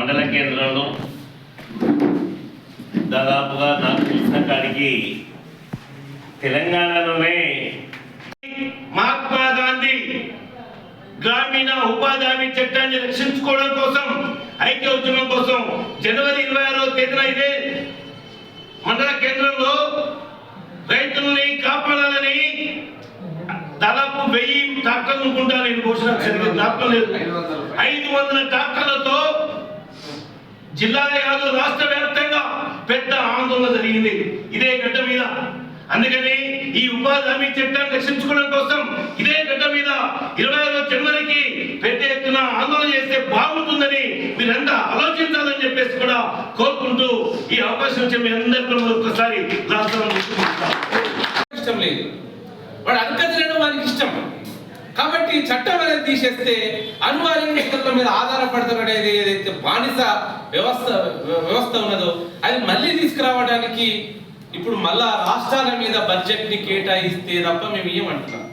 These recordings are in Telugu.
మండల కేంద్రంలో దాదాపుగా నాకు తెలిసిన కాడికి తెలంగాణలోనే మహాత్మా గాంధీ గ్రామీణ ఉపాధి హామీ చట్టాన్ని రక్షించుకోవడం కోసం ఐక్య ఉద్యమం కోసం జనవరి 26వ తేదీన ఇదే మండల కేంద్రంలో రైతుల్ని కాపాడాలని దాదాపు 1000 ట్రాక్టర్లు అనుకుంటా, నేను ఘోషణ లేదు 500 ట్రాక్టర్లతో జిల్లాలే కాదు రాష్ట్ర వ్యాప్తంగా పెద్ద ఆందోళన జరిగింది ఇదే గడ్డ మీద. అందుకని ఈ ఉపాధి హామీ చట్టాన్ని రక్షించుకోవడం కోసం ఇదే గడ్డ మీద 26 జనవరికి పెద్ద ఎత్తున ఆందోళన చేస్తే బాగుంటుందని మీరంతా ఆలోచించాలని చెప్పేసి కూడా కోరుకుంటూ ఈ అవకాశం ఇచ్చే మీ అందరికీ ఒక్కసారి ఇష్టం లేదు, వాడు అధిక తినడం వారికి ఇష్టం. కాబట్టి చట్టం అనేది తీసేస్తే అనివార్యంగా ఇతరుల మీద ఆధారపడతారు అనేది ఏదైతే బానిస వ్యవస్థ ఉన్నదో అది మళ్ళీ తీసుకురావడానికి ఇప్పుడు మళ్ళా రాష్ట్రాల మీద బడ్జెట్ ని కేటాయిస్తే తప్ప మేము ఏమంటున్నాం.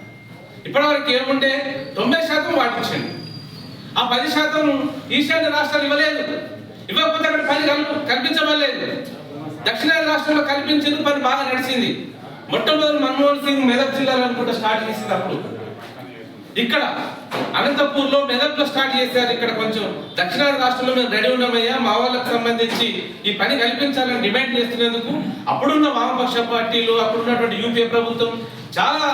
ఇప్పటివరకు ఏముంటే 90% వాటించండి, ఆ 10% ఈశాన్య రాష్ట్రాలు ఇవ్వలేదు. ఇవ్వకపోతే అక్కడ పని కల్పించవలేదు. దక్షిణాది రాష్ట్రంలో కల్పించిన పని బాగా నడిచింది. మొట్టమొదటి మన్మోహన్ సింగ్ మెదక్ జిల్లాలో అనుకుంటా స్టార్ట్ చేసినప్పుడు ఇక్కడ అనంతపూర్లో మెదక్లో స్టార్ట్ చేశారు. ఇక్కడ కొంచెం దక్షిణాది రాష్ట్రంలో మేము రెడీ ఉన్నామయ్యా, మా వాళ్ళకు సంబంధించి ఈ పని కల్పించాలని డిమాండ్ చేస్తున్నందుకు అప్పుడున్న వామపక్ష పార్టీలు, అప్పుడున్నటువంటి యూపీఏ ప్రభుత్వం చాలా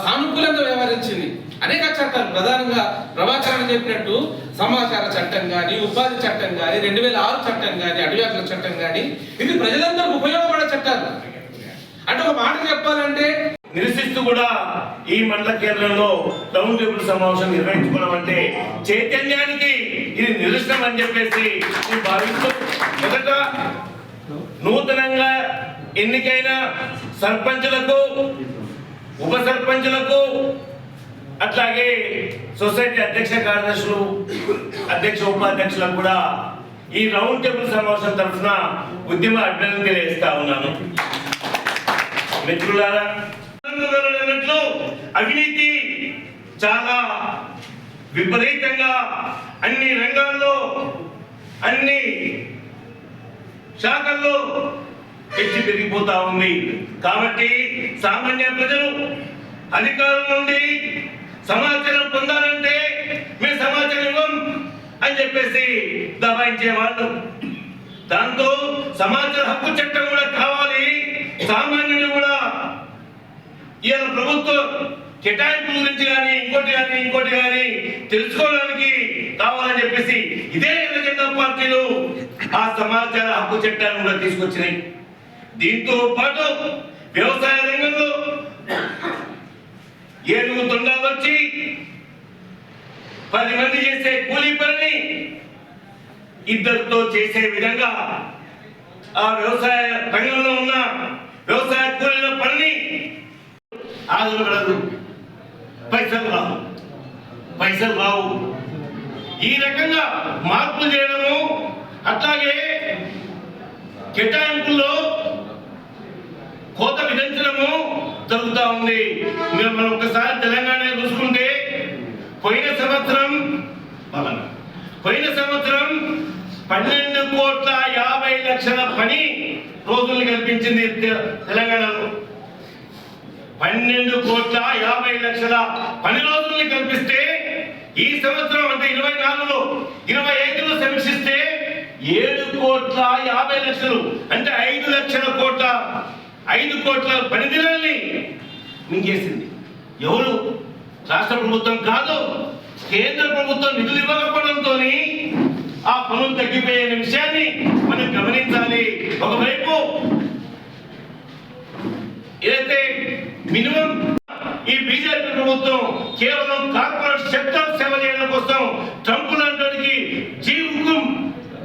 సానుకూలంగా వ్యవహరించింది. అనేక చట్టాలు, ప్రధానంగా ప్రభాకరణ చెప్పినట్టు సమాచార చట్టం కానీ, ఉపాధి చట్టం కానీ, 2006 చట్టం కానీ, అడవి హక్కుల చట్టం కానీ, ఇది ప్రజలందరికీ ఉపయోగపడే చట్టాలు. అంటే ఒక మాట చెప్పాలంటే నిరసిస్తూ కూడా ఈ మండల కేంద్రంలో రౌండ్ టేబుల్ సమావేశం నిర్వహించుకోవడం అంటే చైతన్యానికి ఇది నిరసనం అని చెప్పేసి భావిస్తూ, మొదట నూతనంగా ఎన్నికైన సర్పంచులకు, ఉప సర్పంచులకు, అట్లాగే సొసైటీ అధ్యక్ష కార్యదర్శులు, అధ్యక్ష ఉపాధ్యక్షులకు కూడా ఈ రౌండ్ టేబుల్ సమావేశం తరఫున ఉద్యమ అభ్యర్థన తెలియజేస్తా ఉన్నాను. మిత్రులారా, అవినీతి చాలా విపరీతంగా అన్ని రంగాల్లో, అన్ని శాఖల్లో పెంచి పెరిగిపోతా ఉంది. కాబట్టి సామాన్య ప్రజలు అధికారుల నుండి సమాచారం పొందాలంటే మేము సమాచారం ఇవ్వం అని చెప్పేసి దబాయించేవాళ్ళు. దాంతో సమాచార హక్కు చట్టం కూడా కావాలి, సామాన్యులు కూడా ఇవాళ ప్రభుత్వ కేటాయింపుల గురించి కానీ ఇంకోటి కానీ తెలుసుకోవడానికి కావాలని చెప్పేసి ఇదే ఎర్రజెండా పార్టీలు ఆ సమాచార హక్కు చట్టాన్ని కూడా తీసుకొచ్చినాయి. దీంతో పాటు వ్యవసాయ రంగంలో 7 తొండాలు వచ్చి 10 మంది చేసే కూలీ పనిని 2తో చేసే విధంగా ఆ వ్యవసాయ రంగంలో ఉన్న వ్యవసాయ కూలీల పనిని ఆదుకోగలదు. పైసలు రావు. ఈ రకంగా మార్పులు చేయడము, అట్లాగే కేటాయింపుల్లో కోత విధించడము జరుగుతూ ఉంది. మనం ఒకసారి తెలంగాణ చూసుకుంటే పోయిన సంవత్సరం 12,50,00,000 పని రోజుల్ని కల్పించింది తెలంగాణలో. 12,50,00,000 పని రోజుల్ని కల్పిస్తే ఈ సంవత్సరం అంటే 24లో 25లో సమీక్షిస్తే 7,50,00,000 అంటే 5 కోట్ల పని దినాల్ని మింగేసింది. ఎవరు? రాష్ట్ర ప్రభుత్వం కాదు, కేంద్ర ప్రభుత్వం నిధులు ఇవ్వకపోవడంతో ఆ పనులు తగ్గిపోయే విషయాన్ని మనం గమనించాలి. ఒకవైపు ఏదైతే మినిమం ఈ బీజేపీ ప్రభుత్వం కేవలం కార్పొరేట్ సెక్టర్ సేవ చేయడం కోసం, ట్రంప్ లాంటి జీవుకు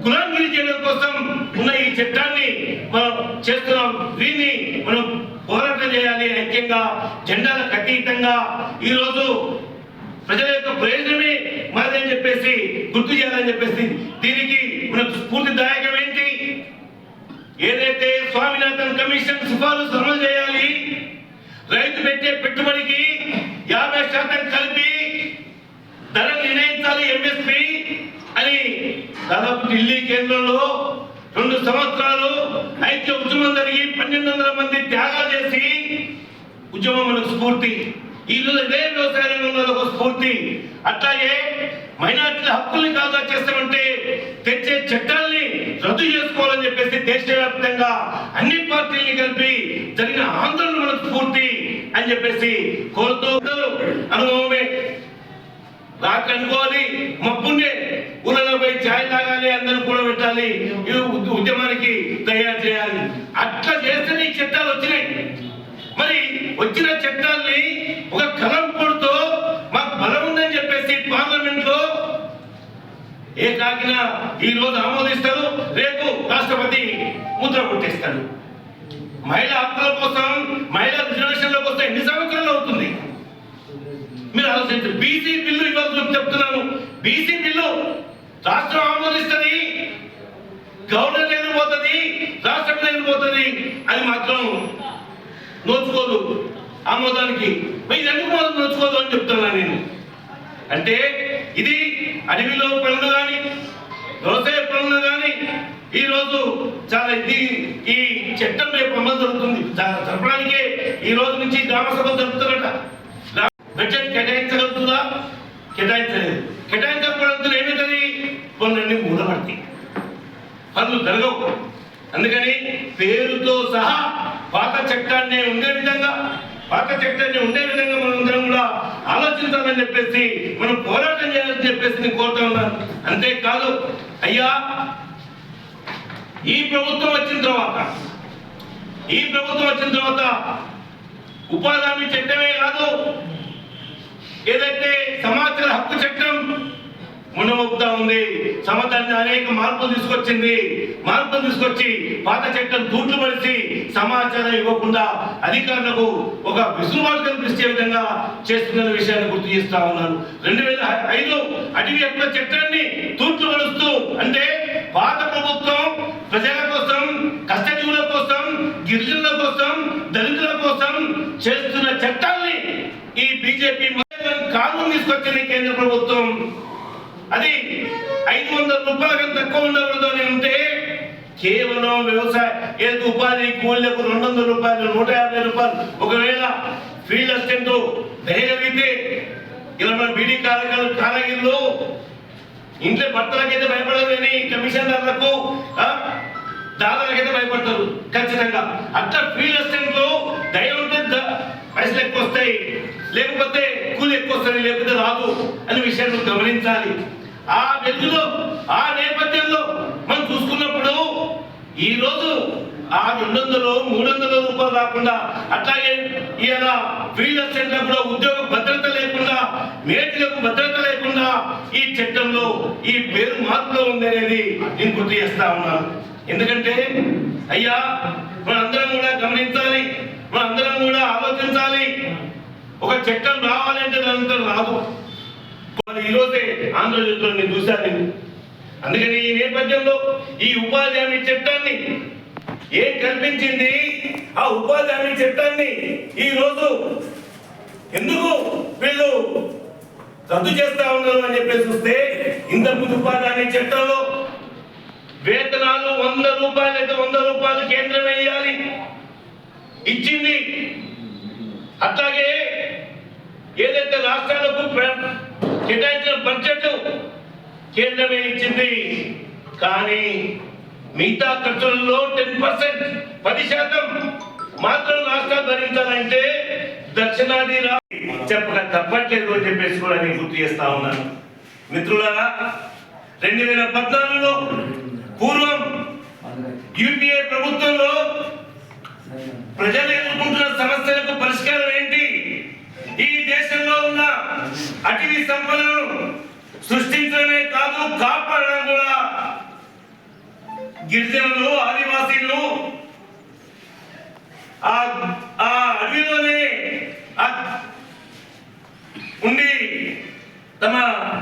గులాంగిరి చేయడం కోసం ఉన్న ఈ చట్టాన్ని మనం చేస్తున్నాం. దీన్ని మనం పోరాటం చేయాలి, ఐక్యంగా జెండాలకు అతీతంగా. ఈరోజు ప్రజల యొక్క ప్రయోజనమే మాదని చెప్పేసి గుర్తు చేయాలని చెప్పేసి దీనికి మనకు స్ఫూర్తిదాయకం ఏంటి? ఏదైతే స్వామినాథన్ కమిషన్ సిఫారసు అమలు చేయాలి, రైతు పెట్టే పెట్టుబడికి 50% కలిపి ధర నిర్ణయించాలి ఎంఎస్పి అని దాదాపు ఢిల్లీ కేంద్రంలో 2 సంవత్సరాలు ఐక్య ఉద్యమం జరిగి 1200 మంది త్యాగాలు చేసి ఉద్యమం మనకు స్ఫూర్తి. ఈరోజు ఇదే వ్యవసాయ రంగంలో ఒక స్ఫూర్తి. అట్లాగే మైనార్టీల హక్కుల్ని కాదా చేస్తామంటే తెచ్చే చట్టాల్ని రద్దు చేసుకోవాలని చెప్పేసి దేశవ్యాప్తంగా అన్ని పార్టీల్ని కలిపి జరిగిన ఆందోళన మనకు స్ఫూర్తి అని చెప్పేసి కోరుతూ అనుభవమే రాక అనుకోవాలి. మబ్బునే ఊళ్ళలో పోయి ఛాయ్ తాగాలి, అందరూ కూడా పెట్టాలి, ఉద్యమానికి తయారు చేయాలి. అట్లా చేస్తే ఈ చట్టాలు వచ్చినాయి. మరి వచ్చిన చట్టాల్ని ఒక కలం కొడుతూ మాకు బలం ఉందని చెప్పేసి పార్లమెంట్ లో ఏకాకిన ఈ రోజు ఆమోదిస్తారు, రేపు రాష్ట్రపతి ముద్ర కొట్టేస్తాడు. మహిళా హక్కుల కోసం, మహిళా రిజర్వేషన్ల కోసం ఎన్ని సంవత్సరాలు అవుతుంది మీరు ఆలోచించారు. బీసీ బిల్లు ఇవ్వాల్సి చెప్తున్నాను. బీసీ బిల్లు రాష్ట్రం ఆమోదిస్తుంది, గవర్నర్ దగ్గర పోతుంది, రాష్ట్రపతి దగ్గర పోతుంది, అది మాత్రం నోచుకోదు ఆమోదానికి. ఇది ఎందుకు మాత్రం నోచుకోదు అని చెప్తున్నాను నేను. అంటే ఇది అడవిలో పనులు కానీ, వ్యవసాయ పనులు కానీ ఈరోజు చాలా ఈ చట్టం రేపు అమలు జరుగుతుంది. జరపడానికే ఈ రోజు నుంచి గ్రామ సభ జరుపుతారట. బడ్జెట్ కేటాయించగలుగుతుందా? కేటాయించలేదు. కేటాయించకపోవడంతో ఏమవుతుంది? పనులన్నీ మూలపడతాయి, పనులు జరగవు. అందుకని పేరుతో సహా పాత చట్టాన్ని ఉండే విధంగా మనందరం కూడా ఆలోచించాలని చెప్పేసి మనం పోరాటం చేయాలని చెప్పేసి నేను కోరుతా ఉన్నాను. అంతేకాదు అయ్యా, ఈ ప్రభుత్వం వచ్చిన తర్వాత ఉపాధి హామీ చట్టమే కాదు, ఏదైతే సమాచార హక్కు చట్టం మునమొక్కుతా ఉంది, సమాజాన్ని అనేక మార్పులు తీసుకొచ్చి పాత చట్టం తూట్లు పడిచి సమాచారం ఇవ్వకుండా అధికారులకు ఒక విసులుబాటు కల్పించే విధంగా చేస్తున్న విషయాన్ని గుర్తు చేస్తా ఉన్నాను. 2005 అటవీ హక్కుల చట్టాన్ని తూట్లు పడుస్తూ, అంటే పాత ప్రభుత్వం ప్రజల కోసం, కష్టజీవుల కోసం, గిరిజనుల కోసం, దళితుల కోసం చేస్తున్న చట్టాన్ని ఈ బీజేపీ కానూన్ తీసుకొచ్చింది కేంద్ర ప్రభుత్వం. అది 500 రూపాయల కన్నా తక్కువ ఉండకూడదు అని ఉంటే కేవలం వ్యవసాయ ఏదో ఉపాధి కూలీలకు 200 రూపాయలు, 150 రూపాయలు. ఒకవేళ ఫీల్డ్ అసిస్టెంట్ దయగలిగితే ఇలా మన బీడీ కాలగిరిలో ఇంట్లో భర్తలకైతే భయపడదు కానీ కమిషనర్లకు, దాదాలకైతే భయపడతారు ఖచ్చితంగా. అట్లా ఫీల్డ్ అసిస్టెంట్ లో దయ ఉంటే పైసలు ఎక్కువ వస్తాయి, లేకపోతే కూలి ఎక్కువ వస్తుంది, లేకపోతే రాదు అనే విషయాన్ని గమనించాలి. ఆ వెలుగులో, ఆ నేపథ్యంలో మనం చూసుకున్నప్పుడు ఈ రోజు ఆ 200, 300 రూపాయలు రాకుండా, అట్లాగే ఇవాళ ఫీల్డ్ అసిస్టెంట్లకు కూడా ఉద్యోగ భద్రత లేకుండా, మేటీలకు భద్రత లేకుండా ఈ చట్టంలో ఈ పేరు మార్పులో ఉంది అనేది నేను గుర్తు చేస్తా ఉన్నాను. ఎందుకంటే అయ్యా, మనందరం కూడా గమనించాలి, మనందరం కూడా ఆలోచించాలి. ఒక చట్టం రావాలంటే దానంతా రాదు. ఈరోజే ఆంధ్రజ్యోతిలో నేను చూశాను. అందుకని ఈ నేపథ్యంలో ఈ ఉపాధి హామీ చట్టాన్ని ఏం కల్పించింది, ఆ ఉపాధి హామీ చట్టాన్ని ఈ రోజు ఎందుకు వీళ్ళు రద్దు చేస్తా ఉన్నారు అని చెప్పేసి చూస్తే, ఇంతకుముందు ఉపాధి హామీ చట్టంలో వేతనాలు 100 రూపాయలు అయితే 100 రూపాయలు కేంద్రం వేయాలి ఇచ్చింది. అట్లాగే ఏదైతే రాష్ట్రాలకు కేటాయించిన బడ్జెట్ కేంద్రమే ఇచ్చింది. కానీ మిగతా ఖర్చులలో 10% మాత్రం రాష్ట్రాలు భరించాలంటే దక్షిణాది చెప్పక తప్పట్లేదు అని చెప్పేసి కూడా నేను గుర్తు చేస్తా ఉన్నాను. మిత్రులారా, 2014లో పూర్వం యూపీఏ ప్రభుత్వంలో ప్రజలు ఎదుర్కొంటున్న సమస్యలకు పరిష్కారం ఏంటి? ఈ దేశంలో ఉన్న అటవీ సంపదను సృష్టించడమే కాదు, కాపాడడం కూడా. గిరిజనులు, ఆదివాసీలు ఆ అడవిలోనే ఉండి తమ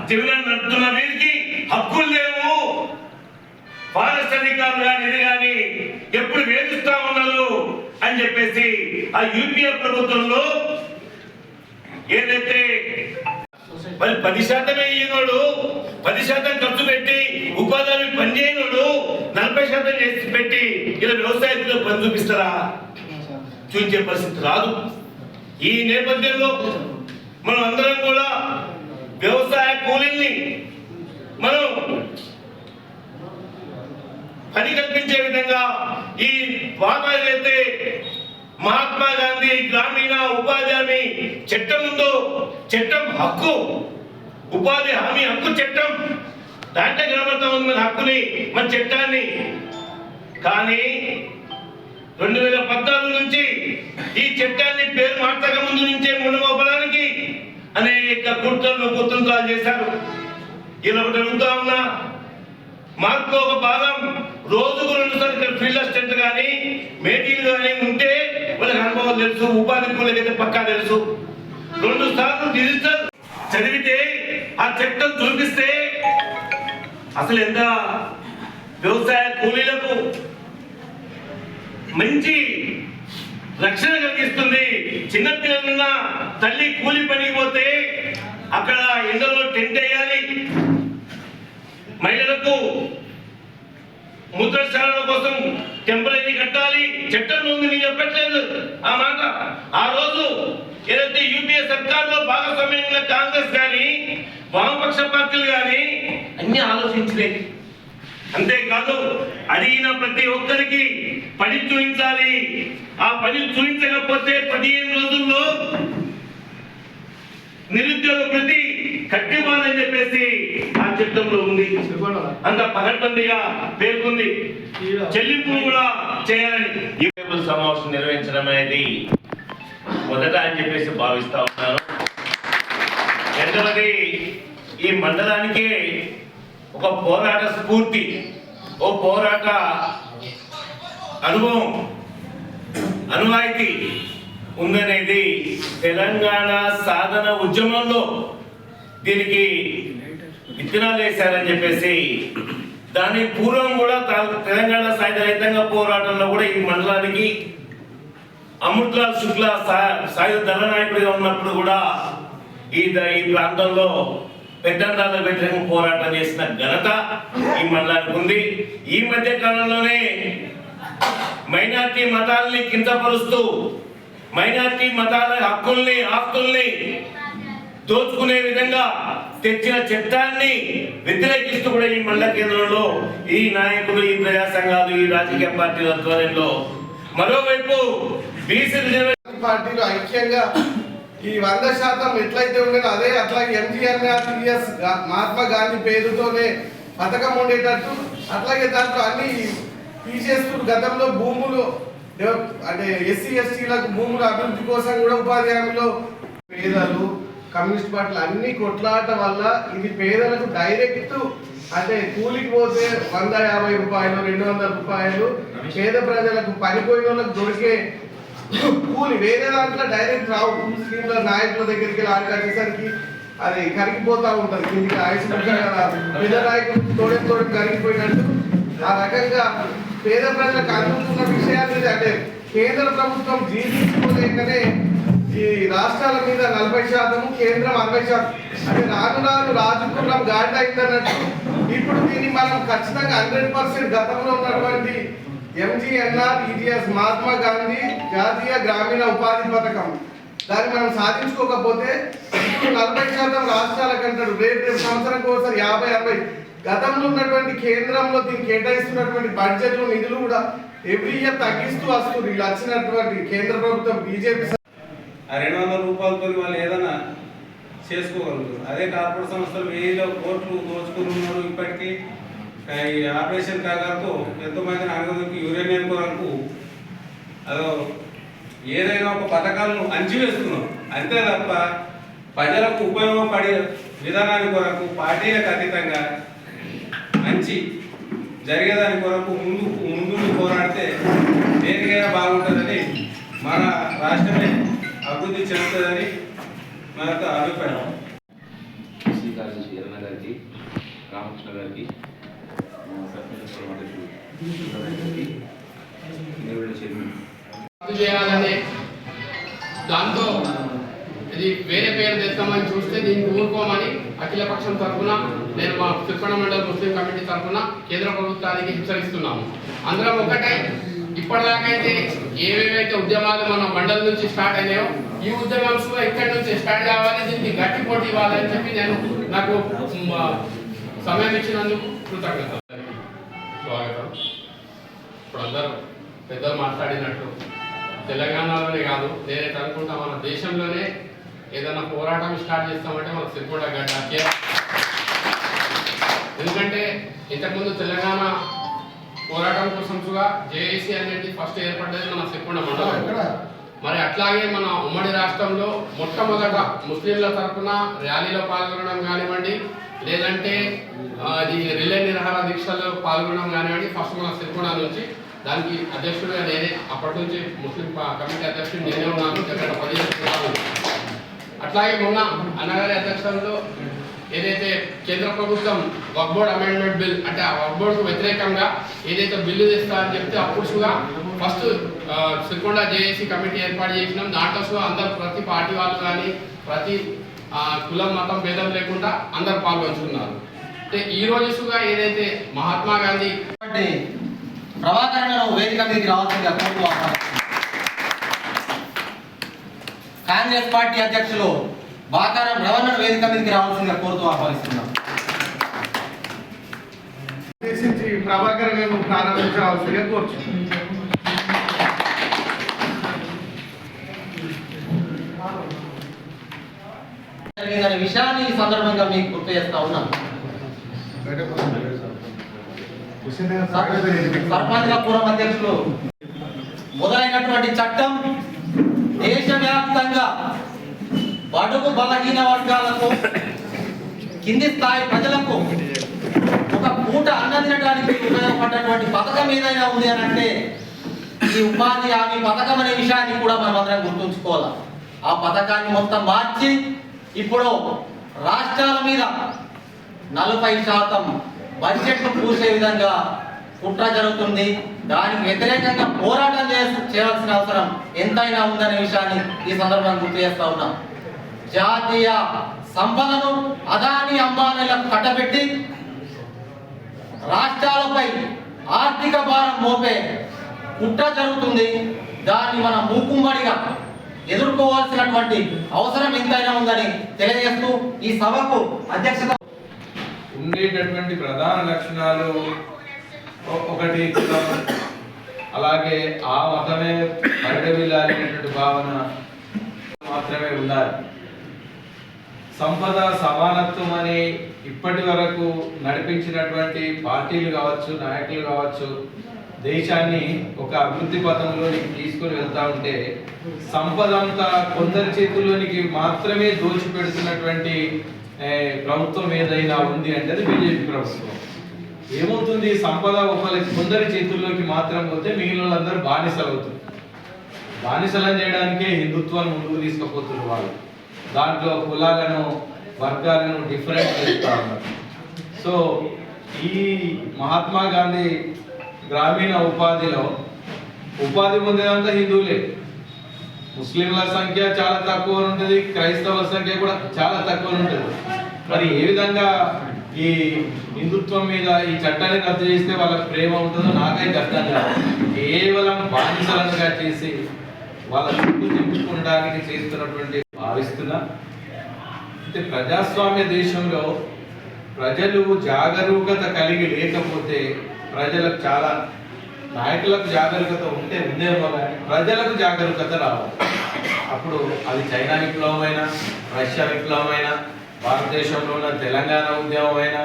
జీవనాన్ని నడుపుతున్న వీరికి హక్కులు లేవు. ఫారెస్ట్ అధికారులు కానీ ఇది కానీ ఎప్పుడు వేధిస్తా ఉన్నారు అని చెప్పేసి ఆ యూపీఏ ప్రభుత్వంలో ఏదైతే మరి 10% ఈనాడు 10% ఖర్చు పెట్టి ఉపాధి హామీ పనిచేయనుడు 40% చేసి పెట్టి ఇలా వ్యవసాయంలో పని చూపిస్తారా? చూపించే పరిస్థితి రాదు. ఈ నేపథ్యంలో మనం అందరం కూడా వ్యవసాయ కూలీల్ని మనం పని కల్పించే విధంగా ఈ పాత ఏదైతే మహాత్మా గాంధీ గ్రామీణ ఉపాధి హామీ చట్టం ఉందో, చట్టం హక్కు, ఉపాధి హామీ హక్కు చట్టం, దాంట్లో కనబడతా ఉంది మన హక్కుని, మన చట్టాన్ని. కానీ 2014 నుంచి ఈ చట్టాన్ని పేరు మార్చక ముందు నుంచే ముందుమోపడానికి అనేక కుట్రలు కుతంత్రాలు చేశారు. ఇలా ఒకటి అడుగుతా ఉన్నా, మార్పులో ఒక భాగం రోజుకు 2 సార్లు ఫీల్డ్ అసిస్టెంట్ కానీ మేటీలు కానీ ఉంటే వాళ్ళకి అనుభవం తెలుసు, ఉపాధి కూలీలకైతే పక్కా తెలుసు. 2 సార్లు డిజిటల్ చదివితే ఆ చట్టం చూపిస్తే అసలు ఎంత వ్యవసాయ కూలీలకు మంచి రక్షణ కలిగిస్తుంది. చిన్నపిల్లలున్న తల్లి కూలి పనికి పోతే అక్కడ ఎండలో టెంట్ వేయాలి, మహిళలకు మూత్రశాలల కోసం టెంపరీ కట్టాలి. చట్టంలో ఉంది, నేను చెప్పట్లేదు ఆ మాట. ఆ రోజు ఏదైతే యూపీఏ సర్కార్లో భాగస్వామ్యం ఉన్న కాంగ్రెస్ కానీ వామపక్ష పార్టీలు కానీ అన్ని ఆలోచించలేదు. అంతేకాదు అడిగిన ప్రతి ఒక్కరికి పని చూపించాలి. ఆ పని చూపించకపోతే 15 రోజుల్లో నిరుద్యోగ ప్రతి కట్టివ్వాలని చెప్పేసి ఆ చట్టంలో ఉంది. అంత పకడ్బందీగా పేర్కొంది. చెల్లింపు కూడా చేయాలని ఈ సమావేశం నిర్వహించడం అనేది మొదట అని చెప్పేసి భావిస్తా ఉన్నాను. రెండవది, ఈ మండలానికి ఒక పోరాట స్ఫూర్తి, ఓ పోరాట అనుభవం, అనువాయితీ ఉందనేది తెలంగాణ సాధన ఉద్యమంలో దీనికి విత్తనాలు వేశారని చెప్పేసి, దాని పూర్వం కూడా తెలంగాణ సాయుధ రైతాంగ పోరాటంలో కూడా ఈ మండలానికి అమృతలాల్ శుక్లా సాయుధ దళ నాయకుడిగా ఉన్నప్పుడు కూడా ఈ ప్రాంతంలో పెద్దందాల వ్యతిరేకంగా పోరాటం చేసిన ఘనత ఈ మండలానికి ఉంది. ఈ మధ్య కాలంలోనే మైనార్టీ మతాలని కించపరుస్తూ మైనార్టీ మతాల హక్కుల్ని ఆస్తుల్ని దోచుకునే విధంగా తెచ్చిన చట్టాన్ని వ్యతిరేకిస్తూ కూడా ఈ మండల కేంద్రంలో ఈ నాయకులు, ఈ ప్రజా సంఘాలు, ఈ రాజకీయ పార్టీల ఆధ్వర్యంలో, మరోవైపు బీసీ పార్టీలు ఐక్యంగా ఈ 100% ఎట్లయితే ఉండేదో అదే అట్లాగే MGNRTS మహాత్మా గాంధీ పేరుతోనే పథకం ఉండేటట్టు అట్లాగే దాంట్లో అన్ని తీసేస్తూ గతంలో భూములు అంటే ఎస్సీ ఎస్టీలకు భూముల అభివృద్ధి కోసం కూడా ఉపాధి హామీలో పేదలు కమ్యూనిస్ట్ పార్టీలు అన్ని కొట్లాట వల్ల ఇది పేదలకు డైరెక్ట్ అంటే కూలికి పోతే 150 రూపాయలు 200 రూపాయలు పేద ప్రజలకు పనిపోయిన వాళ్ళకి దొరికే కూలి వేరే దాంట్లో డైరెక్ట్ రావు. స్కీమ్ల నాయకుల దగ్గరికి వెళ్ళి ఆడికి అది కరిగిపోతా ఉంటుంది. కిందికి ఆయుష్ పేద నాయకులు తోడే కరిగిపోయినట్టు ఆ రకంగా పేద ప్రజలకు అందుతున్న విషయాన్ని అంటే కేంద్ర ప్రభుత్వం జీర్ణించుకోలేకనే ఈ రాష్ట్రాల మీద 40%, కేంద్రం 60%. అంటే రాను రాజుకున్నాం గాడి అయిందన్నట్టు ఇప్పుడు దీన్ని మనం ఖచ్చితంగా 100% గతంలో ఉన్నటువంటి MGNRTS మహాత్మా గాంధీ జాతీయ గ్రామీణ ఉపాధి పథకం దాన్ని మనం సాధించుకోకపోతే 40% రాష్ట్రాలకు అంటాడు. రేపు సంవత్సరం కోసం 50-60 గతంలో ఉన్నటువంటి కేంద్రంలో దీన్ని కేటాయిస్తున్నటువంటి బడ్జెట్లు నిధులు కూడా ఎవ్రీ ఇయర్ తగ్గిస్తూ వస్తుంది. వీళ్ళు వచ్చినటువంటి కేంద్ర ప్రభుత్వం బీజేపీ 200 రూపాయలతో వాళ్ళు ఏదైనా చేసుకోగలుగుతారు. అదే కార్పొరేట్ సంస్థలు 1000 కోట్లు దోచుకున్నారు. ఇప్పటికీ ఈ ఆపరేషన్ కాగాతో ఎంతో మందిని అనగదొరికి యురేనియం కొరకు అదో ఏదైనా ఒక పథకాలను అంచివేస్తున్నారు. అంతే తప్ప ప్రజలకు ఉపయోగపడే విధానాన్ని కొరకు పార్టీలకు అతీతంగా మంచి జరిగేదాని కొరకు ముందు పోరాడితే దేనికైనా బాగుంటుందని, మన రాష్ట్రమే అభివృద్ధి చెందుతుందని మన యొక్క అభిప్రాయం. శ్రీకాళహస్తి శరణ గారికి, రామకృష్ణ గారికి, చేయాలనే దాంతో ఇది వేరే పేరు తెస్తామని చూస్తే దీన్ని ఊరుకోమని అఖిలపక్షం తరఫున నేను మా సిరికొండ మండల ముస్లిం కమిటీ తరఫున కేంద్ర ప్రభుత్వానికి హెచ్చరిస్తున్నాము. అందరం ఒకటే ఇప్పటిదాకైతే ఏవేవైతే ఉద్యమాలు మన మండలం నుంచి స్టార్ట్ అయినాయో ఈ ఉద్యమం కూడా ఇక్కడి నుంచి స్టార్ట్ కావాలి, దీనికి గట్టి పోటీ ఇవ్వాలని చెప్పి నేను నాకు సమయం ఇచ్చినందుకు కృతజ్ఞతలు. స్వాగతం. ఇప్పుడు అందరూ పెద్దలు మాట్లాడినట్టు తెలంగాణలోనే కాదు, నేనైతే అనుకుంటా మన దేశంలోనే ఏదైనా పోరాటం స్టార్ట్ చేస్తామంటే మన సిరికొండ గడ్డ. ఎందుకంటే ఇంతకుముందు తెలంగాణ పోరాటం కోసంగా జేఏసీ అనేది ఫస్ట్ ఏర్పడ్డది మన సిరికొండ మండలం. మరి అట్లాగే మన ఉమ్మడి రాష్ట్రంలో మొట్టమొదట ముస్లింల తరఫున ర్యాలీలో పాల్గొనడం కానివ్వండి, లేదంటే అది రిలే నిరాహార దీక్షలో పాల్గొనడం కానివ్వండి, ఫస్ట్ మన సిరికొండ నుంచి. దానికి అధ్యక్షుడిగా నేనే, అప్పటి నుంచి ముస్లిం కమిటీ అధ్యక్షుడు నేనే ఉన్నాను దగ్గర 15 సంవత్సరాలు. అట్లాగే మొన్న అన్నగారి అధ్యక్షంలో ఏదైతే కేంద్ర ప్రభుత్వం వక్ఫ్ బోర్డ్ అమెండ్మెంట్ బిల్, అంటే ఆ వక్ఫ్ బోర్డుకు వ్యతిరేకంగా ఏదైతే బిల్లు తెస్తారని చెప్తే అప్పుడు ఫస్ట్ సిరికొండ జేఏసీ కమిటీ ఏర్పాటు చేసినాం. దాంట్లో అందరు ప్రతి పార్టీ వాళ్ళు కానీ ప్రతి కులం మతం భేదం లేకుండా అందరు పాల్గొంచుకున్నారు. అంటే ఈ రోజుగా ఏదైతే మహాత్మా గాంధీ ప్రభాకరణ వేదిక మీదకి రావాల్సిందిగా కోరుతూ ఆహ్వానిస్తున్నాం. కాంగ్రెస్ పార్టీ అధ్యక్షులు బాకారం రవణను వేదిక మీదకి రావాల్సిందిగా కోరుతూ ఆహ్వానిస్తున్నాం. ఉద్దేశించి ప్రభాకరణ ప్రారంభించవలసిందిగా కోరుచున్నాం. అనే విషయాన్ని ఈ సందర్భంగా మీకు గుర్తు చేస్తా ఉన్నాను. సర్పంచ్పురం అధ్యక్షులు మొదలైనటువంటి చట్టం దేశవ్యాప్తంగా బడుగు బలహీన వర్గాలకు, కింది స్థాయి ప్రజలకు ఒక పూట అన్నం తినడానికి ఉపయోగపడ్డటువంటి పథకం ఏదైనా ఉంది అని అంటే ఈ ఉపాధి హామీ పథకం అనే విషయాన్ని కూడా మనం అందరం గుర్తుంచుకోవాలి. ఆ పథకాన్ని మొత్తం మార్చి ఇప్పుడు రాష్ట్రాల మీద 40% బడ్జెట్ పూసే విధంగా కుట్ర జరుగుతుంది. దానికి వ్యతిరేకంగా పోరాటం చేయాల్సిన అవసరం ఎంతైనా ఉందనే విషయాన్ని ఈ సందర్భంగా గుర్తు చేస్తా ఉన్నాం. జాతీయ సంపదను అదానీ అంబానీలకు కట్టబెట్టి రాష్ట్రాలపై ఆర్థిక భారం మోపే కుట్ర జరుగుతుంది. దాన్ని మనం మూకుమ్మడిగా ఎదుర్కోవాల్సినటువంటి అవసరం ఎంతైనా ఉందని తెలియజేస్తూ ఈ సభకు అధ్యక్షత ఉండేటటువంటి ప్రధాన లక్షణాలు ఒకటి కులం, అలాగే ఆ మతమే పరిడవిల్లాలనేటువంటి భావన మాత్రమే ఉండాలి. సంపద సమానత్వం అని ఇప్పటి వరకు నడిపించినటువంటి పార్టీలు కావచ్చు, నాయకులు కావచ్చు, దేశాన్ని ఒక అభివృద్ధి పథంలోనికి తీసుకుని వెళ్తా ఉంటే సంపద అంతా కొందరి చేతుల్లోనికి మాత్రమే దోచిపెడుతున్నటువంటి ప్రభుత్వం ఏదైనా ఉంది అంటే అది బీజేపీ ప్రభుత్వం. ఏమవుతుంది, సంపద కొందరి చేతుల్లోకి మాత్రం పోతే మిగిలిన వాళ్ళందరూ బానిసలు అవుతుంది. బానిసలను చేయడానికే హిందుత్వాన్ని ముందుకు తీసుకుపోతున్నారు వాళ్ళు. దాంట్లో కులాలను, వర్గాలను డిఫరెంట్ చేస్తూ ఉన్నారు. సో ఈ మహాత్మా గాంధీ గ్రామీణ ఉపాధిలో ఉపాధి పొందేదంతా హిందువులే. ముస్లింల సంఖ్య చాలా తక్కువ ఉంటుంది, క్రైస్తవుల సంఖ్య కూడా చాలా తక్కువ ఉంటుంది. మరి ఏ విధంగా ఈ హిందుత్వం మీద ఈ చట్టాన్ని రద్దు చేస్తే వాళ్ళకి ప్రేమ ఉంటుందో నాకైతే అర్థం కాదు. కేవలం బానిసలుగా చేసి వాళ్ళ చుట్టూ తిప్పుకోవడానికి చేస్తున్నటువంటి భావిస్తున్నా. అంటే ప్రజాస్వామ్య దేశంలో ప్రజలు జాగరూకత కలిగి లేకపోతే ప్రజలకు చాలా, నాయకులకు జాగరూకత ఉందేమో కానీ ప్రజలకు జాగరూకత రావాలి. అప్పుడు అది చైనా విప్లవమైనా, రష్యా విప్లవమైనా, భారతదేశంలో ఉన్న తెలంగాణ ఉద్యమమైనా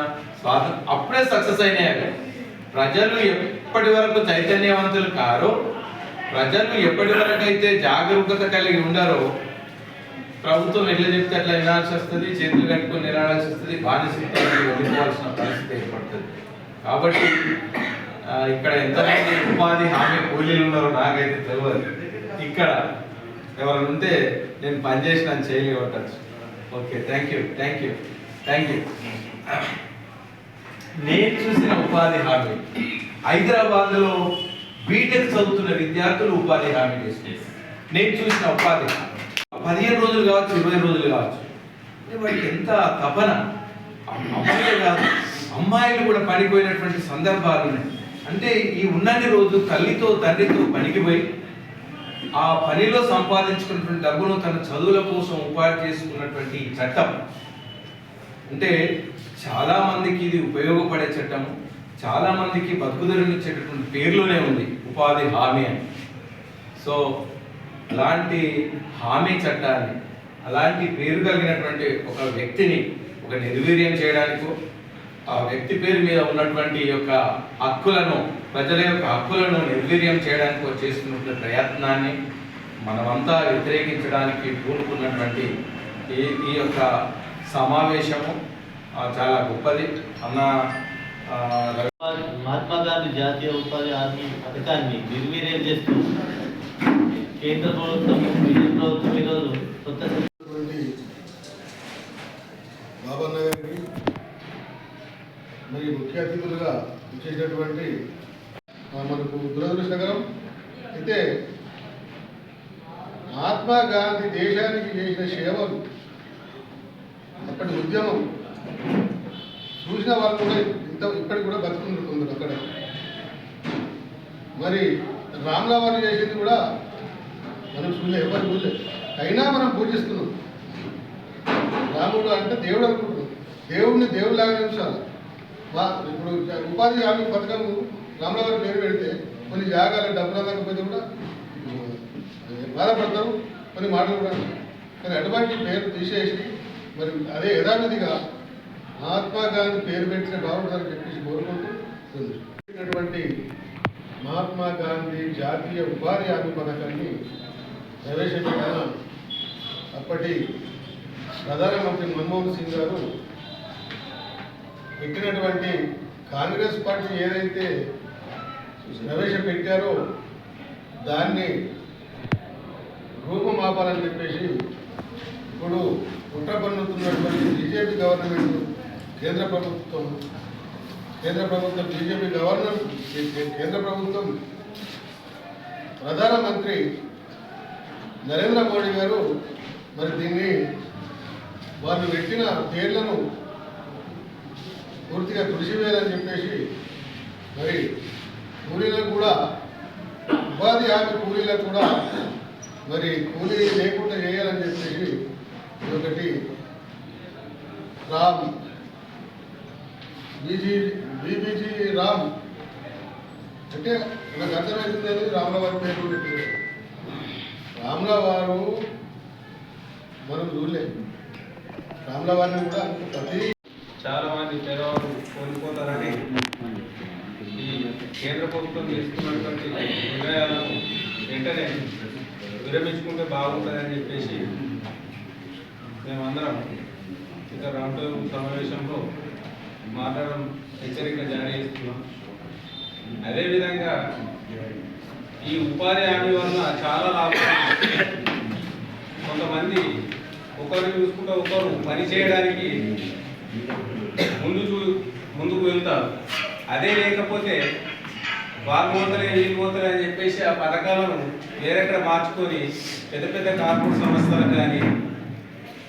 అప్పుడే సక్సెస్ అయినాయి. ప్రజలు ఎప్పటి వరకు చైతన్యవంతులు కారో, ప్రజలు ఎప్పటి వరకు అయితే జాగరూకత కలిగి ఉండారో ప్రభుత్వం ఎట్లా చెప్తే అట్లా వినాల్సి వస్తుంది, చేతులు కట్టుకొని నిరాడాల్సి వస్తుంది, బానిసత్వాన్ని వదిలిపోవాల్సిన పరిస్థితి ఏర్పడుతుంది. కాబట్టి ఇక్కడ ఎంతమంది ఉపాధి హామీ కూలీలు ఉన్నారో నాకైతే తెలియదు. ఇక్కడ ఎవరైనా ఉంటే నేను పనిచేసిన చేయలేవచ్చు. Okay, thank you. నేను చూసిన ఉపాధి హామీ హైదరాబాద్లో బీటెక్ చదువుతున్న విద్యార్థులు ఉపాధి హామీ చేస్తున్నారు. నేను చూసిన ఉపాధి 15 రోజులు కావచ్చు, 20 రోజులు కావచ్చు. వాడికి ఎంత తపన, అమ్మాయిలే కాదు, అమ్మాయిలు కూడా పనిపోయినటువంటి సందర్భాలు ఉన్నాయి. అంటే ఈ ఉన్నన్ని రోజు తల్లితో తండ్రితో పనికి పోయి ఆ పనిలో సంపాదించుకున్నటువంటి డబ్బును తన చదువుల కోసం ఉపాధి చేసుకున్నటువంటి ఈ చట్టం అంటే చాలా మందికి ఇది ఉపయోగపడే చట్టం, చాలా మందికి బతుకుదెరునిచ్చేటటువంటి పేర్లోనే ఉంది ఉపాధి హామీ అని. సో అలాంటి హామీ చట్టాన్ని, అలాంటి పేరు కలిగినటువంటి ఒక వ్యక్తిని ఒక నిర్వీర్యం చేయడానికో, ఆ వ్యక్తి పేరు మీద ఉన్నటువంటి యొక్క హక్కులను, ప్రజల యొక్క హక్కులను నిర్వీర్యం చేయడానికి చేస్తున్నటువంటి ప్రయత్నాన్ని మనమంతా వ్యతిరేకించడానికి పూనుకున్నటువంటి ఈ యొక్క సమావేశము చాలా గొప్పది. అన్న మహాత్మా గాంధీ జాతీయ ఉపాధి హామీ పథకాన్ని నిర్వీర్యం చేస్తూ కేంద్ర ప్రభుత్వం, బీజేపీ ప్రభుత్వం ఈరోజు కొత్త బాబన్న గారికి మరి ముఖ్య అతిథులుగా ఇచ్చేటటువంటి మనకు దురదృష్టకరం. అయితే మహాత్మా గాంధీ దేశానికి చేసిన సేవలు, అప్పటి ఉద్యమం చూసిన వాళ్ళు కూడా ఇప్పటికి కూడా బతుకుంటున్నారు అక్కడ. మరి రామ్లా వారు చేసింది కూడా మనం చూడలే, ఎవరు చూడలేదు, అయినా మనం పూజిస్తున్నాం. రాముడు అంటే దేవుడు అనుకుంటున్నాం, దేవుడిని దేవుడిలాగా నిలిచాలి. ఇప్పుడు ఉపాధి హామీ పథకం రామ్లా వారి పేరు పెడితే కొన్ని జాగాలు డబ్బులు అందకపోతే కూడా బాధపడతారు, కొన్ని మాటలు కూడా. కానీ అటువంటి పేరు తీసేసి మరి అదే యథావిధిగా మహాత్మా గాంధీ పేరు పెట్టిన బాగుంటుందని చెప్పేసి కోరుకుంటూ మహాత్మా గాంధీ జాతీయ ఉపాధి హామీ పథకాన్ని ప్రవేశపెట్టిన అప్పటి ప్రధానమంత్రి మన్మోహన్ సింగ్ గారు పెట్టినటువంటి కాంగ్రెస్ పార్టీ ఏదైతే ప్రవేశపెట్టారో దాన్ని రూపమాపాలని చెప్పేసి ఇప్పుడు కుట్ర పన్నుతున్నటువంటి బీజేపీ గవర్నమెంట్, కేంద్ర ప్రభుత్వం బీజేపీ కేంద్ర ప్రభుత్వం ప్రధానమంత్రి నరేంద్ర మోడీ గారు మరి దీన్ని వాళ్ళు పెట్టిన పేర్లను పూర్తిగా తుడిచివేయాలని చెప్పేసి మరి కూలీలకు కూడా, ఉపాధి హామీ కూలీలకు కూడా మరి కూలీ లేకుండా చేయాలని చెప్పేసి ఒకటి రామ్ బీబీజీ రామ్ అంటే నాకు అర్థమవుతుందని రామ్ల వారి పేరు పెట్టారు. రామ్ల వారు మనం చూడలేదు, రామ్ల వారిని కూడా ప్రతి చాలా మంది పేదవాళ్ళు కోల్పోతారని ఈ కేంద్ర ప్రభుత్వం తీసుకున్నటువంటి నిర్ణయాలను వెంటనే విరమించుకుంటే బాగుంటుందని చెప్పేసి మేమందరం ఇక రౌండ్ టేబుల్ సమావేశంలో మాట్లాడడం, హెచ్చరిక జారీ చేస్తున్నాం. అదేవిధంగా ఈ ఉపాధి హామీ వలన చాలా లాభాలు. కొంతమంది ఒకరిని చూసుకుంటే ఒకరు పని చేయడానికి ముందుకు వెళ్తారు. అదే లేకపోతే వాళ్ళు పోతలే వీళ్ళు పోతలే అని చెప్పేసి ఆ పథకాలను వేరెక్కడ మార్చుకొని పెద్ద పెద్ద కార్పొరేట్ సంస్థలకు కానీ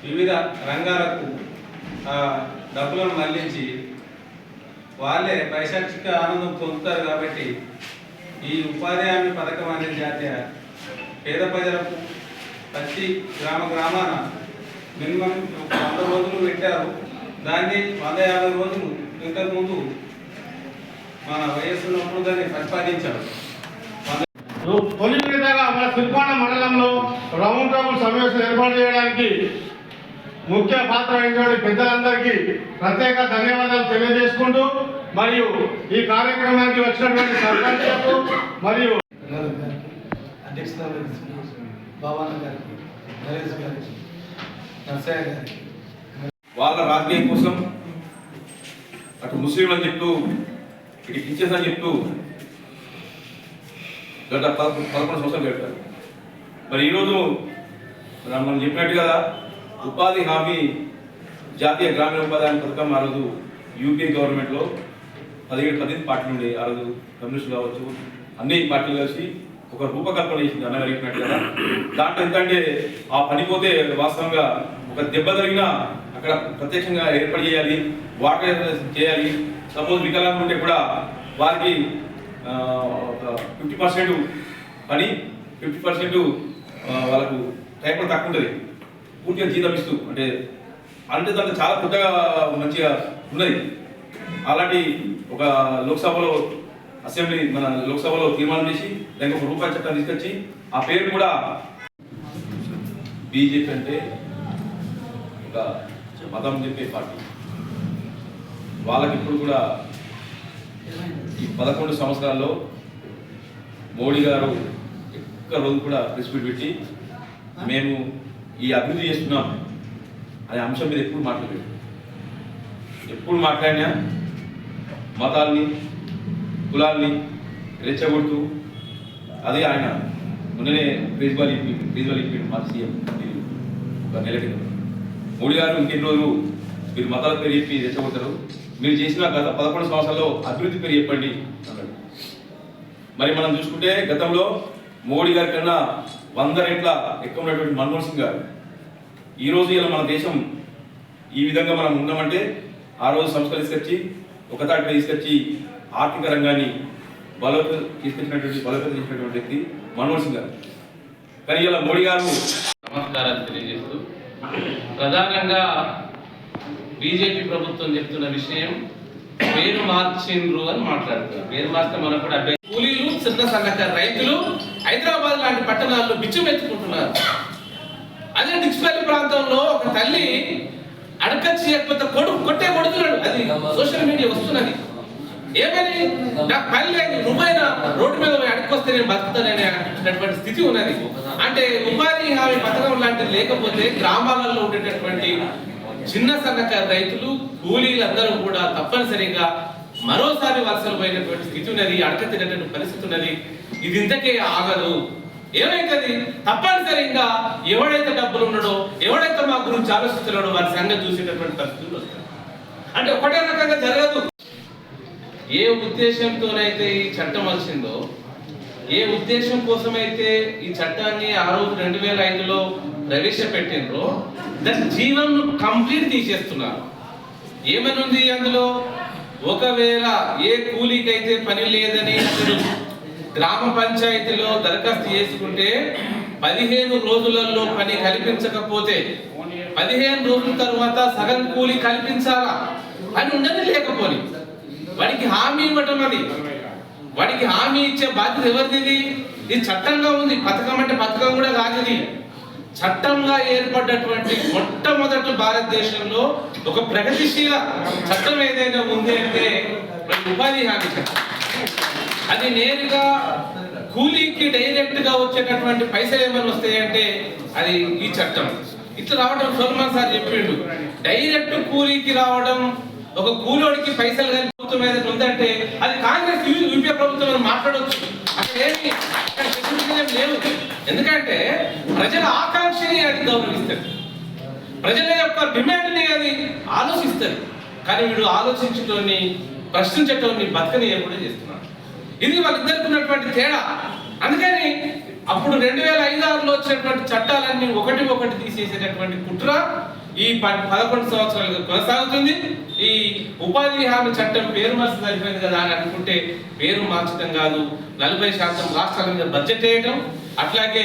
వివిధ రంగాలకు డబ్బులను మళ్లించి వాళ్ళే పైశాచిక ఆనందం పొందుతారు. కాబట్టి ఈ ఉపాధి హామీ పథకం అనే జాతీయ పేద ప్రజలకు ప్రతి గ్రామాన మినిమం 100 రోజులు పెట్టారు. దాన్ని 150 రోజులు ఇంతకుముందు మన వయస్సున్నప్పుడు దాన్ని ప్రతిపాదించారు. తొలి విడతగా మన సిరికొండ మండలంలో రౌండ్ టేబుల్ సమావేశం ఏర్పాటు చేయడానికి ముఖ్య పాత్ర వహించిన పెద్దలందరికీ ప్రత్యేక ధన్యవాదాలు తెలియజేసుకుంటూ, మరియు ఈ కార్యక్రమానికి వచ్చినటువంటి సర్పంచులకు మరియు అధ్యక్షత బాబాన్న గారికి, నరేష్ గారికి, నర్సయ్య గారికి, వాళ్ళ రాజకీయం కోసం అటు ముస్లింలు అని చెప్తూ ఇటు టీచర్స్ అని చెప్తూ గత 11 సంవత్సరాలు గడిపారు. మరి ఈరోజు మనం చెప్పినట్టు కదా, ఉపాధి హామీ జాతీయ గ్రామీణ ఉపాధి హామీ పథకం ఆ రోజు యూపీఏ గవర్నమెంట్లో 17 పార్టీలు ఉండే. ఆ రోజు కమ్యూనిస్టులు కావచ్చు, అన్ని పార్టీలు కలిసి ఒక రూపకల్పన చేసింది అన్నగారు చెప్పినట్టు కదా. దాంట్లో ఎందుకంటే ఆ పనిపోతే వాస్తవంగా ఒక దెబ్బ జరిగినా అక్కడ ప్రత్యక్షంగా ఏర్పాటు చేయాలి, వాటర్ చేయాలి. సపోజ్ వికలాంగులు ఉంటే కూడా వారికి 50% పని, 50% వాళ్ళకు టైం కూడా తక్కువ ఉంటుంది. పూర్తిగా జీతం ఇస్తూ అంటే దాంట్లో చాలా కొత్తగా మంచిగా ఉన్నది. అలాంటి ఒక లోక్సభలో మన లోక్సభలో తీర్మానం చేసి దానికి ఒక రూపాయి చట్టం తీసుకొచ్చి ఆ పేరు కూడా బీజేపీ అంటే ఒక మతం చెప్పే పార్టీ. వాళ్ళకి ఇప్పుడు కూడా ఈ 11 సంవత్సరాల్లో మోడీ గారు ఒక్క రోజు కూడా ప్రెస్ మీట్ పెట్టి మేము ఈ అభివృద్ధి చేస్తున్నాం అనే అంశం మీద ఎప్పుడు మాట్లాడలేదు. ఎప్పుడు మాట్లాడినా మతాల్ని కులాల్ని రెచ్చగొడుతూ అదే ఆయన మొన్ననే కేజ్రీవాల్ ఇప్పిండు మా సీఎం ఒక నెల కింద. మోడీ గారు ఇంకెన్ని రోజులు మీరు మతాల పేరు చెప్పి రెచ్చగొడతారు, మీరు చేసిన గత 11 సంవత్సరాల్లో అభివృద్ధి పేరు చెప్పండి అన్నాడు. మరి మనం చూసుకుంటే గతంలో మోడీ గారి కన్నా 100 రెట్ల ఎక్కువ ఉన్నటువంటి మన్మోహన్ సింగ్ గారు ఈరోజు ఇలా మన దేశం ఈ విధంగా మనం ఉన్నామంటే ఆ రోజు సంస్థలు తీసుకొచ్చి ఒక తాటిపై తీసుకొచ్చి ఆర్థిక రంగాన్ని బలోపేతం చేసినటువంటి వ్యక్తి మన్మోహన్ సింగ్ గారు. కానీ ఇలా మోడీ గారు నమస్కారాలు తెలియజేస్తూ ప్రధానంగా బీజేపీ ప్రభుత్వం చెప్తున్న విషయం పేరు మార్చిండ్రు అని మాట్లాడుతున్నారు. పేరు మార్చితే మనకు కూడా అభ్యర్థి కూలీలు, చిన్న సన్నకారు రైతులు హైదరాబాద్ లాంటి పట్టణాల్లో బిచ్చమెత్తుకుంటున్నారు. అదే డిచ్పల్లి ప్రాంతంలో ఒక తల్లి అడకచ్చి చేయకపోతే కొట్టే కొడుతున్నాడు. అది సోషల్ మీడియా వస్తున్నది. ఏమని నాకు పని లేదు, నువ్వైనా రోడ్డు మీద అడుక్కొస్తే నేను బతుకుతాననేటువంటి స్థితి ఉన్నది. అంటే ఉపాధి హామీ పథకం లాంటిది లేకపోతే గ్రామాలలో ఉండేటటువంటి చిన్న సన్నకారు రైతులు, కూలీలందరూ కూడా తప్పనిసరిగా మరోసారి వలసలు పోయినటువంటి స్థితి ఉన్నది. అడక తినేటువంటి పరిస్థితి ఉన్నది. ఇది ఇంతకే ఆగదు. ఏమైతుంది? తప్పనిసరిగా ఎవడైతే డబ్బులు ఉన్నాడో, ఎవడైతే మా గురించి ఆలోచిస్తున్నాడో వారి సంగతి చూసేటటువంటి పరిస్థితులు వస్తాయి. అంటే ఒకటే రకంగా జరగదు. ఏ ఉద్దేశంతోనైతే ఈ చట్టం వచ్చిందో, ఏ ఉద్దేశం కోసమైతే ఈ చట్టాన్ని ఆ రోజు 2005లో ప్రవేశపెట్టిండ్రో దాని జీవనం కంప్లీట్ తీసేస్తున్నారు. ఏమని ఉంది అందులో? ఒకవేళ ఏ కూలీకైతే పని లేదని అతడు గ్రామ పంచాయతీలో దరఖాస్తు చేసుకుంటే 15 రోజులలో పని కల్పించకపోతే 15 రోజుల తర్వాత సగం కూలీ కల్పించాలా అని ఉండని. లేకపోని వాడికి హామీ ఇవ్వటం, అది వాడికి హామీ ఇచ్చే బాధ్యత ఎవరిది? ఇది చట్టంగా ఉంది. పథకం అంటే పథకం కూడా కాదు. ఇది చట్టంగా ఏర్పడ్డటువంటి మొట్టమొదటి భారతదేశంలో ఒక ప్రగతిశీల చట్టం ఏదైనా ఉంది అంటే ఉపాధి హామీ చట్టం. అది నేరుగా కూలీకి డైరెక్ట్ గా వచ్చేటటువంటి పైసలు ఏమైనా వస్తాయంటే అది ఈ చట్టం. ఇట్లా రావడం సోల్మాన్ సార్ చెప్పిండు. డైరెక్ట్ కూలీకి రావడం, ఒక కూలోడికి పైసలు కానీ ప్రభుత్వం ఏదైనా ఉందంటే అది కాంగ్రెస్ యూపీఏ ప్రభుత్వం అని మాట్లాడవచ్చు. అక్కడ ఏమి లేవు. ఎందుకంటే ప్రజల ఆకాంక్షని అది గౌరవిస్తారు, ప్రజల యొక్క డిమాండ్ని అది ఆలోచిస్తారు. కానీ వీడు ఆలోచించటోని, ప్రశ్నించటోని బతకనియకుండా చేస్తున్నాడు. ఇది వాళ్ళిద్దరికి ఉన్నటువంటి తేడా. అందుకని అప్పుడు 2005-6లో వచ్చినటువంటి చట్టాలన్నీ ఒకటి తీసేసేటటువంటి కుట్ర ఈ 11 సంవత్సరాలుగా కొనసాగుతుంది. ఈ ఉపాధి హామీ చట్టం పేరు మార్చి సరిపోయింది కదా అని అనుకుంటే పేరు మార్చడం కాదు, 40% రాష్ట్రాల మీద బడ్జెట్ వేయటం, అట్లాగే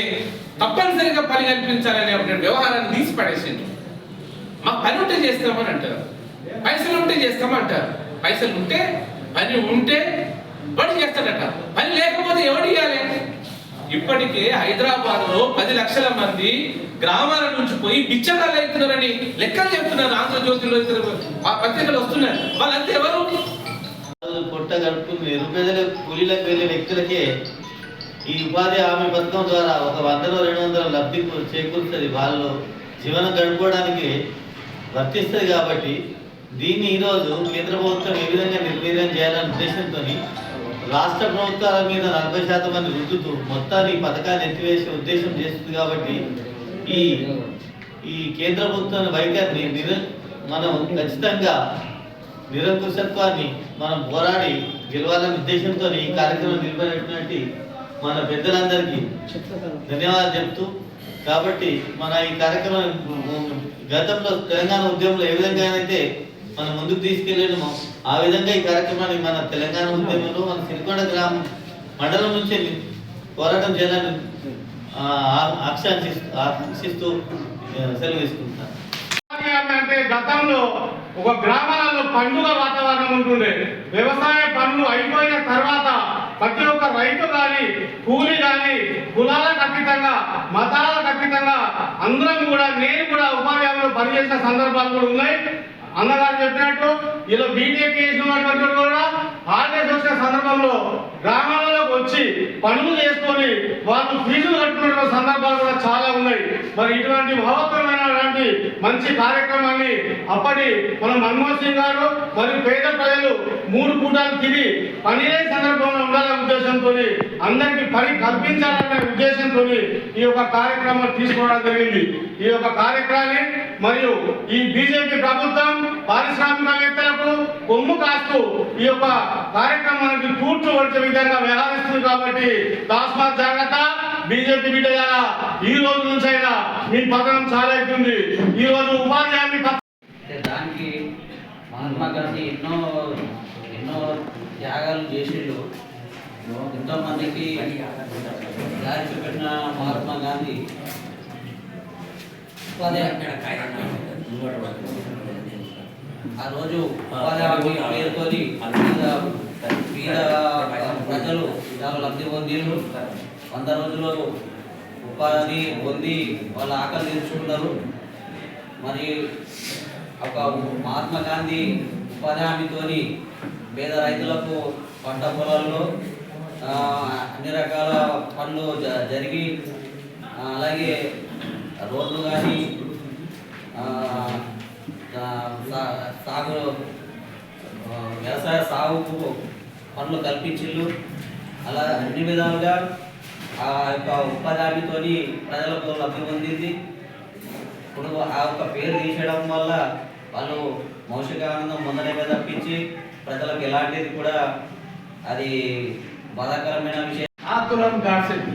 తప్పనిసరిగా పని కల్పించాలనే ఒక వ్యవహారాన్ని తీసి పడేసింది. మాకు పని ఉంటే చేస్తామని అంటారు, పైసలు ఉంటే చేస్తామంటారు. పైసలు ఉంటే, పని ఉంటే వాడు చేస్తాడట. పని లేకపోతే ఎవడు ఇవ్వాలి? ఇప్పటికే హైదరాబాద్ లో 10 లక్షల మంది గ్రామాల నుంచి పోయి బిచ్చగాళ్ళు అవుతున్నారని లెక్కలు చెప్తున్నారు. ఆంధ్రజ్యోతిలో ఆ పత్రికలు వస్తున్నారు. వాళ్ళంతా ఎవరు? పొట్ట గడుపుకుని నిరుపేదల కూలీలకు వెళ్ళే వ్యక్తులకే ఈ ఉపాధి హామీ పథకం ద్వారా ఒక 100-200 లబ్ధి చేకూరుతుంది. వాళ్ళు జీవనం గడుపుకోవడానికి వర్తిస్తుంది. కాబట్టి దీన్ని ఈరోజు కేంద్ర ప్రభుత్వం ఏ విధంగా నిర్వీర్యం చేయాలనే ఉద్దేశంతో రాష్ట్ర ప్రభుత్వాల మీద 40% మంది రుద్దుతూ మొత్తాన్ని ఈ పథకాన్ని ఎత్తివేసే ఉద్దేశం చేస్తుంది. కాబట్టి ఈ కేంద్ర ప్రభుత్వం వైఖరిని మనం ఖచ్చితంగా నిరంకుశత్వాన్ని మనం పోరాడి గెలవాలనే ఉద్దేశంతో ఈ కార్యక్రమం నిర్వహించినటువంటి మన పెద్దలందరికీ ధన్యవాదాలు చెప్తూ, కాబట్టి మన ఈ కార్యక్రమం గతంలో తెలంగాణ ఉద్యమంలో ఏ విధంగా అయితే మనం ముందుకు తీసుకెళ్ళడము. ఆ విధంగా ఈ కార్యక్రమాన్ని మన తెలంగాణ ఉద్యమంలో మన సిరికొండ గ్రామం మండలం నుంచి పోరాటం చేయాలని ఆకాంక్షిస్తూ సెలవు తీసుకుంటున్నాను. అంటే గతంలో ఒక గ్రామాలలో పండుగ వాతావరణం ఉంటుండే. వ్యవసాయ పనులు అయిపోయిన తర్వాత ప్రతి ఒక్క రైతు కానీ కూలి కానీ కులాలకు అతీతంగా మతాలకు అతీతంగా అందరం కూడా నేను కూడా ఉపాధి హామీలో పనిచేసిన సందర్భాలు కూడా ఉన్నాయి. అన్నగారు చెప్పినట్టు ఇలా బీటెక్ చేసినటువంటి కూడా హాలిడేస్ వచ్చిన సందర్భంలో గ్రామాలలోకి వచ్చి పనులు చేసుకొని వాళ్ళు ఫీజులు కట్టుకున్న సందర్భాలు కూడా చాలా ఉన్నాయి. మరి ఇటువంటి మహోత్తరమైనటువంటి మంచి కార్యక్రమాన్ని అప్పటి మన మన్మోహన్ సింగ్ గారు మరియు పేద ప్రజలు 3 పూటలు తిరిగి పని లేని సందర్భంలో ఉండాలనే ఉద్దేశంతో అందరికీ పని కల్పించాలనే ఉద్దేశంతో ఈ యొక్క కార్యక్రమం తీసుకోవడం జరిగింది. ఈ యొక్క కార్యక్రమాన్ని మరియు ఈ బీజేపీ ప్రభుత్వం పారిశ్రామికవేత్తలకు కొమ్ము కాస్తూ ఈ యొక్క కార్యక్రమానికి తూర్చు వచ్చే విధంగా వ్యవహరిస్తుంది. కాబట్టి తస్మాత్ జాగ్రత్త బీజేపీ బిడ్డలారా, ఈ రోజు నుంచి అయినా మీ పతనం చాలా అవుతుంది. ఈ రోజు ఉపాధి హామీ దానికి మహాత్మా గాంధీ ఎన్నో త్యాగాలు చేసిండు. ఎంతో మందికి దారి చూపెట్టిన మహాత్మా గాంధీ ఆ రోజు ఉపాధి హామీ పేరుతోని పేద ప్రజలు చాలా లబ్ధి పొందిండ్రు. 100 రోజులు ఉపాధి పొంది వాళ్ళ ఆకలి తీర్చుకున్నారు. మరి ఒక మహాత్మా గాంధీ ఉపాధి హామీతోని పేద రైతులకు పంట పొలాల్లో అన్ని రకాల పనులు జరిగి అలాగే రోడ్లు కానీ సాగు వ్యవసాయ సాగుకు పనులు కల్పించిళ్ళు. అలా అన్ని విధాలుగా ఆ యొక్క ఉపాధి హామీతోని ప్రజలకు లబ్ధి పొందింది. ఇప్పుడు ఆ యొక్క పేరు తీసేయడం వల్ల వాళ్ళు మౌషిక ఆనందం పొందడమే తప్పించి ప్రజలకు ఎలాంటిది కూడా అది బాధాకరమైన విషయం. ఆతురం గాడ్సెట్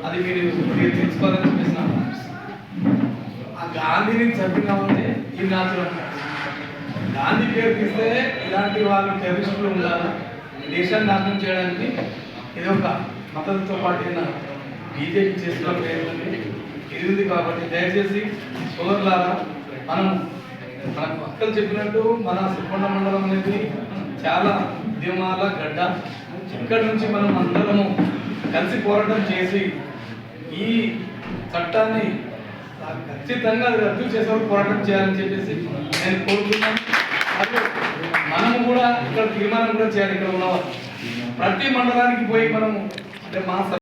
అది మీరు తెలుసుకోవాలని చూపిస్తున్నాను. ఆ గాంధీని చంపినామంటే ఈ నాతురం గాంధీ పేరు తీస్తే ఇలాంటి వాళ్ళు టెర్రరిస్టులు ఉండాలా దేశాన్ని నాశనం చేయడానికి ఇది ఒక మద్దతుతో పాటు బీజేపీ చేస్తున్న ప్రయత్నం ఇది ఉంది. కాబట్టి దయచేసి సోదరులారా, మన అక్కలు చెప్పినట్టు మన సిరికొండ మండలం అనేది చాలా ఉద్యమాల గడ్డ. ఇక్కడి నుంచి మనం అందరము కలిసి పోరాటం చేసి ఈ చట్టాన్ని ఖచ్చితంగా రద్దు చేసే పోరాటం చేయాలని చెప్పేసి నేను కోరుతున్నాను. మరియు మనము కూడా ఇక్కడ తీర్మానం కూడా చేయాలి. ఇక్కడ ఉన్నవారు ప్రతి మండలానికి పోయి మనము అంటే మా